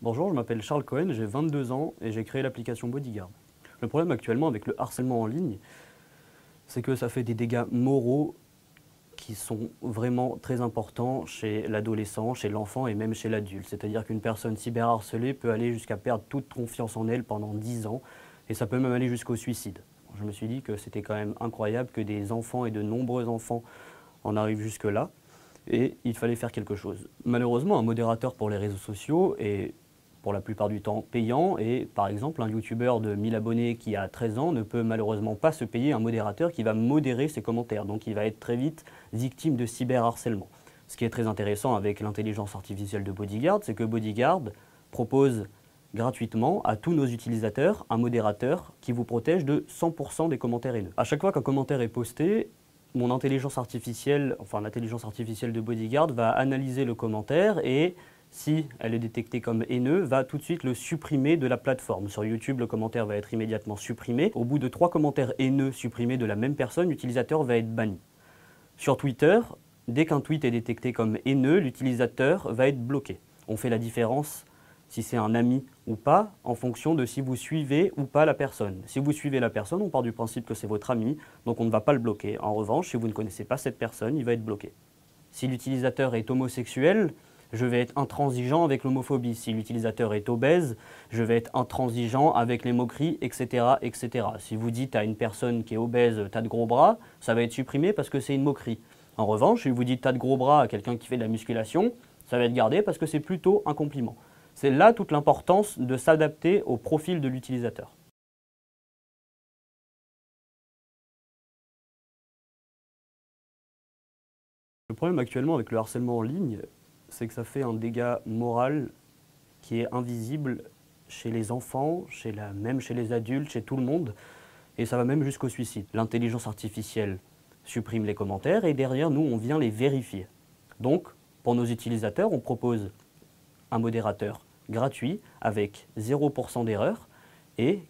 Bonjour, je m'appelle Charles Cohen, j'ai 22 ans et j'ai créé l'application Bodyguard. Le problème actuellement avec le harcèlement en ligne, c'est que ça fait des dégâts moraux qui sont vraiment très importants chez l'adolescent, chez l'enfant et même chez l'adulte. C'est-à-dire qu'une personne cyberharcelée peut aller jusqu'à perdre toute confiance en elle pendant 10 ans et ça peut même aller jusqu'au suicide. Je me suis dit que c'était quand même incroyable que des enfants et de nombreux enfants en arrivent jusque-là et il fallait faire quelque chose. Malheureusement, un modérateur pour les réseaux sociaux est pour la plupart du temps payant et par exemple un youtubeur de 1000 abonnés qui a 13 ans ne peut malheureusement pas se payer un modérateur qui va modérer ses commentaires, donc il va être très vite victime de cyberharcèlement. Ce qui est très intéressant avec l'intelligence artificielle de Bodyguard, c'est que Bodyguard propose gratuitement à tous nos utilisateurs un modérateur qui vous protège de 100% des commentaires haineux. À chaque fois qu'un commentaire est posté, mon intelligence artificielle, enfin l'intelligence artificielle de Bodyguard va analyser le commentaire et si elle est détectée comme haineux, va tout de suite le supprimer de la plateforme. Sur YouTube, le commentaire va être immédiatement supprimé. Au bout de 3 commentaires haineux supprimés de la même personne, l'utilisateur va être banni. Sur Twitter, dès qu'un tweet est détecté comme haineux, l'utilisateur va être bloqué. On fait la différence si c'est un ami ou pas, en fonction de si vous suivez ou pas la personne. Si vous suivez la personne, on part du principe que c'est votre ami, donc on ne va pas le bloquer. En revanche, si vous ne connaissez pas cette personne, il va être bloqué. Si l'utilisateur est homosexuel, je vais être intransigeant avec l'homophobie. Si l'utilisateur est obèse, je vais être intransigeant avec les moqueries, etc., etc. Si vous dites à une personne qui est obèse « t'as de gros bras », ça va être supprimé parce que c'est une moquerie. En revanche, si vous dites « t'as de gros bras » à quelqu'un qui fait de la musculation, ça va être gardé parce que c'est plutôt un compliment. C'est là toute l'importance de s'adapter au profil de l'utilisateur. Le problème actuellement avec le harcèlement en ligne, c'est que ça fait un dégât moral qui est invisible chez les enfants, même chez les adultes, chez tout le monde, et ça va même jusqu'au suicide. L'intelligence artificielle supprime les commentaires et derrière nous, on vient les vérifier. Donc, pour nos utilisateurs, on propose un modérateur gratuit avec 0% d'erreur et